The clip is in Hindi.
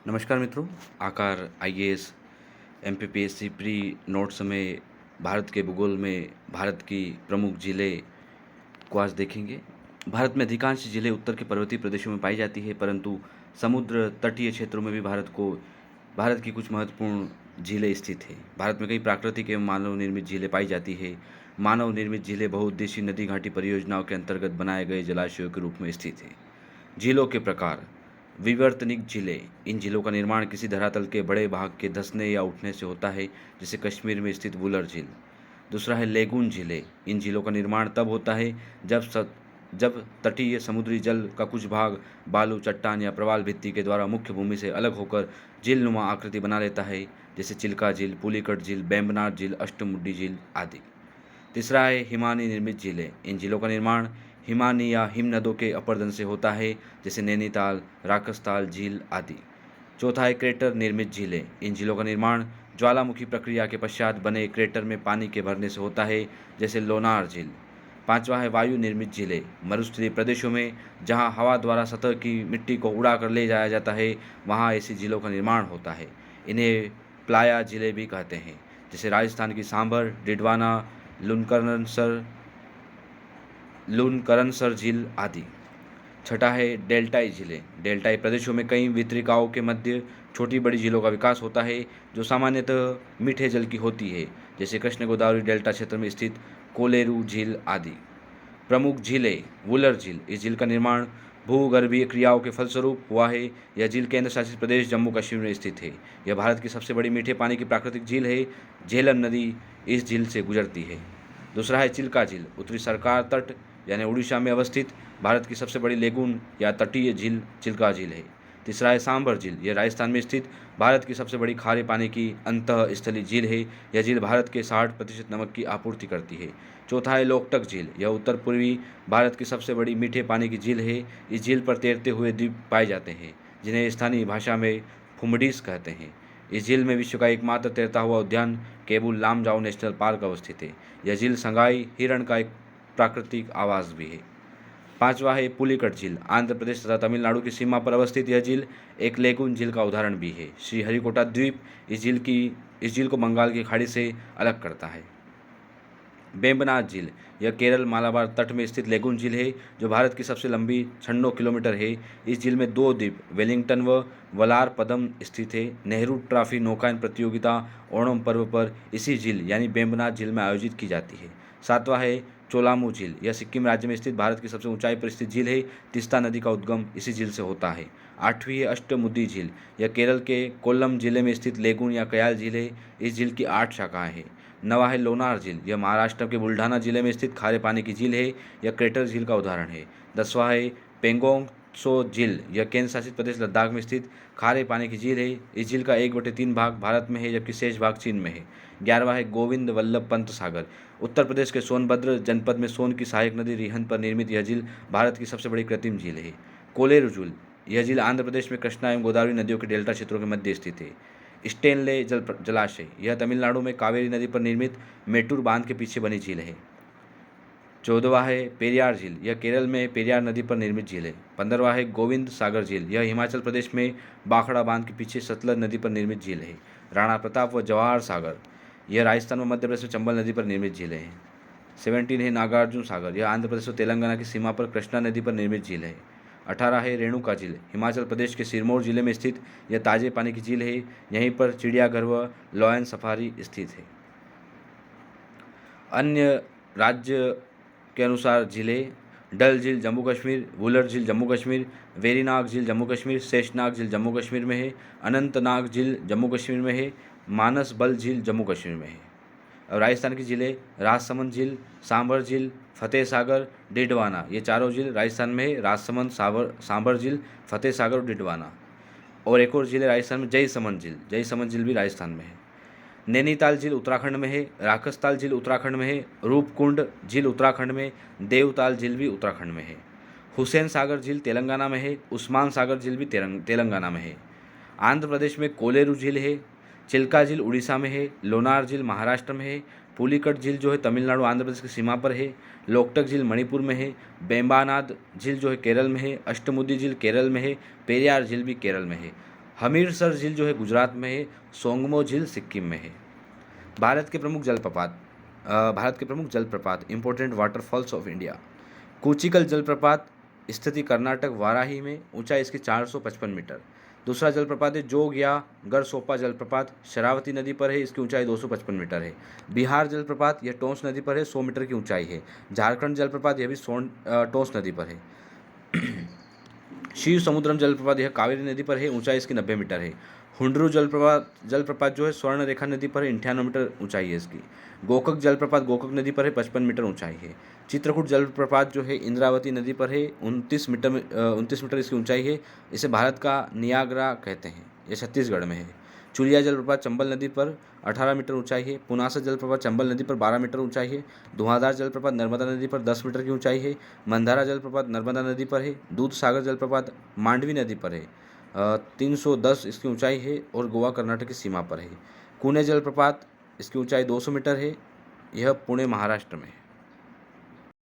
नमस्कार मित्रों। आकार आईएएस एमपीपीएससी प्री नोट्स में भारत के भूगोल में भारत की प्रमुख जिलें को आज देखेंगे। भारत में अधिकांश जिलें उत्तर के पर्वतीय प्रदेशों में पाई जाती है, परंतु समुद्र तटीय क्षेत्रों में भी भारत की कुछ महत्वपूर्ण झीलें स्थित हैं। भारत में कई प्राकृतिक एवं मानव निर्मित झीलें पाई जाती है। मानव निर्मित झीलें बहुउद्देशीय नदी घाटी परियोजनाओं के अंतर्गत बनाए गए जलाशयों के रूप में स्थित हैं। झीलों के प्रकार: विवर्तनिक झीलें। इन झीलों का निर्माण किसी धरातल के बड़े भाग के धंसने या उठने से होता है, जैसे कश्मीर में स्थित वुलर झील। दूसरा है लेगून झीलें। इन झीलों का निर्माण तब होता है जब तटीय समुद्री जल का कुछ भाग बालू, चट्टान या प्रवाल भित्ति के द्वारा मुख्य भूमि से अलग होकर झीलनुमा आकृति बना लेता है, जैसे चिल्का झील, पुलिकट झील, बेम्बनाड झील, अष्टमुडी झील आदि। तीसरा है हिमानी निर्मित झीलें। इन झीलों का निर्माण हिमानी या हिमनदों के अपर्दन से होता है, जैसे नैनीताल, राकसताल झील आदि। चौथा है क्रेटर निर्मित झीलें। इन झीलों का निर्माण ज्वालामुखी प्रक्रिया के पश्चात बने क्रेटर में पानी के भरने से होता है, जैसे लोनार झील। पांचवा है वायु निर्मित झीलें। मरुस्थलीय प्रदेशों में जहां हवा द्वारा सतह की मिट्टी को उड़ा कर ले जाया जाता है, वहां ऐसी झीलों का निर्माण होता है। इन्हें प्लाया झीलें भी कहते हैं, जैसे राजस्थान की सांभर, डिडवाना, लुनकरनसर लूनकरनसर झील आदि। छठा है डेल्टाई झीलें। डेल्टाई प्रदेशों में कई वितरिकाओं के मध्य छोटी बड़ी झीलों का विकास होता है, जो सामान्यतः मीठे जल की होती है, जैसे कृष्ण गोदावरी डेल्टा क्षेत्र में स्थित कोलेरू झील आदि। प्रमुख झीलें: वुलर झील। इस झील का निर्माण भूगर्भीय क्रियाओं के फलस्वरूप हुआ है। यह झील केंद्र शासित प्रदेश जम्मू कश्मीर में स्थित है। यह भारत की सबसे बड़ी मीठे पानी की प्राकृतिक झील है। झेलम नदी इस झील से गुजरती है। दूसरा है चिल्का झील। उत्तरी सरकार तट यानी उड़ीसा में अवस्थित भारत की सबसे बड़ी लेगून या तटीय झील चिल्का झील है। तीसरा है सांभर झील। यह राजस्थान में स्थित भारत की सबसे बड़ी खारे पानी की अंतःस्थलीय झील है। यह झील भारत के 60% नमक की आपूर्ति करती है। चौथा है लोकटक झील। यह उत्तर पूर्वी भारत की सबसे बड़ी मीठे पानी की झील है। इस झील पर तैरते हुए द्वीप पाए जाते हैं, जिन्हें स्थानीय भाषा में फुमडीस कहते हैं। इस झील में विश्व का एकमात्र तैरता हुआ उद्यान केबुल लामजाओ नेशनल पार्क अवस्थित है। यह झील संगाई हिरण का एक प्राकृतिक आवास भी है। पांचवा है पुलिकट झील। आंध्र प्रदेश तथा तमिलनाडु की सीमा पर अवस्थित यह झील एक लेगून झील का उदाहरण भी है। श्रीहरिकोटा द्वीप इस झील को बंगाल की खाड़ी से अलग करता है। बेम्बनाड झील। यह केरल मालाबार तट में स्थित लेगून झील है, जो भारत की सबसे लंबी 96 किलोमीटर है। इस झील में दो द्वीप वेलिंगटन व वलार पदम स्थित है। नेहरू ट्रॉफी नौकायन प्रतियोगिता ओणम पर्व पर इसी झील यानी बेम्बनाड झील में आयोजित की जाती है। सातवां है चोलामू झील। यह सिक्किम राज्य में स्थित भारत की सबसे ऊंचाई पर स्थित झील है। तीस्ता नदी का उद्गम इसी झील से होता है। आठवीं है अष्टमुदी झील। यह केरल के कोल्लम जिले में स्थित लेगून या कयाल झील है। इस झील की 8 शाखाएं हैं। नवा है लोनार झील। यह महाराष्ट्र के बुल्ढाना जिले में स्थित खारे पानी की झील है। यह क्रेटर झील का उदाहरण है। 10वां है पेंगोंग त्सो झील। यह केंद्र शासित प्रदेश लद्दाख में स्थित खारे पानी की झील है। इस झील का 1/3 भाग भारत में है, जबकि शेष भाग चीन में है। 11वां है गोविंद वल्लभ पंत सागर। उत्तर प्रदेश के सोनभद्र जनपद में सोन की सहायक नदी रिहंद पर निर्मित यह झील भारत की सबसे बड़ी कृत्रिम झील है। कोलेरू झील। यह झील आंध्र प्रदेश में कृष्णा एवं गोदावरी नदियों के डेल्टा क्षेत्रों के मध्य स्थित है। स्टेनले जलाशय। यह तमिलनाडु में कावेरी नदी पर निर्मित मेटूर बांध के पीछे बनी झील है। 14वां है पेरियार झील। यह केरल में पेरियार नदी पर निर्मित झील है। 15वां है गोविंद सागर झील। यह हिमाचल प्रदेश में बाखड़ा बांध के पीछे सतलज नदी पर निर्मित झील है। राणा प्रताप व जवाहर सागर। यह राजस्थान व मध्य प्रदेश में चंबल नदी पर निर्मित झीलें हैं। 17 है नागार्जुन सागर। यह आंध्र प्रदेश और तेलंगाना की सीमा पर कृष्णा नदी पर निर्मित झील है। 18 है रेणुका झील। हिमाचल प्रदेश के सिरमौर जिले में स्थित यह ताजे पानी की झील है। यहीं पर चिड़ियाघर व लॉयन सफारी स्थित है। अन्य राज्य के अनुसार झीलें: डल झील जम्मू कश्मीर, वुलर झील जम्मू कश्मीर, वेरीनाग झील जम्मू कश्मीर, शेषनाग झील जम्मू कश्मीर में है, अनंतनाग झील जम्मू कश्मीर में है, मानसबल झील जम्मू कश्मीर में है। और राजस्थान की झीलें: राजसमंद झील, सांभर झील, फतेह सागर, डिडवाना। ये चारों झील राजस्थान में है। राजसमंद, सांभर झील, फतेह सागर और डिडवाना। और एक और झील है राजस्थान में, जयसमंद झील। जयसमंद झील भी राजस्थान में है। नैनीताल झील उत्तराखंड में है। राकसताल झील उत्तराखंड में है। रूपकुंड झील उत्तराखंड में। देवताल झील भी उत्तराखंड में है। हुसैन सागर झील तेलंगाना में है। उस्मान सागर झील भी तेलंगाना में है। आंध्र प्रदेश में कोलेरू झील है। चिल्का झील उड़ीसा में है। लोनार झील महाराष्ट्र में है। पुलिकट झील जो है तमिलनाडु आंध्र प्रदेश की सीमा पर है। लोकटक झील मणिपुर में है। बेम्बानाद झील जो है केरल में है। अष्टमुदी झील केरल में है। पेरियार झील भी केरल में है। हमीरसर झील जो है गुजरात में है, सोंगमो झील सिक्किम में है। भारत के प्रमुख जलप्रपात इंपॉर्टेंट वाटरफॉल्स ऑफ इंडिया। कूचिकल जलप्रपात स्थिति कर्नाटक वाराही में, ऊंचाई इसकी 455 मीटर। दूसरा जलप्रपात है जोग या गरसोपा जलप्रपात, शरावती नदी पर है, इसकी ऊंचाई 255 मीटर है। बिहार जलप्रपात यह टोंस नदी पर है, 100 मीटर की ऊंचाई है। झारखंड जलप्रपात यह भी टोंस नदी पर है। शिव समुद्रम जलप्रपात यह कावेरी नदी पर है, ऊंचाई इसकी 90 मीटर है। हुंडरू जलप्रपात जो है स्वर्ण रेखा नदी पर है, 98 मीटर ऊंचाई है इसकी। गोकक जलप्रपात गोकक नदी पर है, 55 मीटर ऊंचाई है। चित्रकूट जलप्रपात जो है इंद्रावती नदी पर है, 29 मीटर इसकी ऊंचाई है। इसे भारत का नियाग्रा कहते हैं, यह छत्तीसगढ़ में है। चुलिया जलप्रपात चंबल नदी पर 18 मीटर ऊंचाई है। पुनासा जलप्रपात चंबल नदी पर 12 मीटर ऊंचाई है। धुआंधार जलप्रपात नर्मदा नदी पर 10 मीटर की ऊंचाई है। मंदारा जलप्रपात नर्मदा नदी पर है। दूध सागर जलप्रपात मांडवी नदी पर है, 310 इसकी ऊंचाई है और गोवा कर्नाटक की सीमा पर है। कुने जलप्रपात इसकी ऊंचाई 200 मीटर है, यह पुणे महाराष्ट्र में है।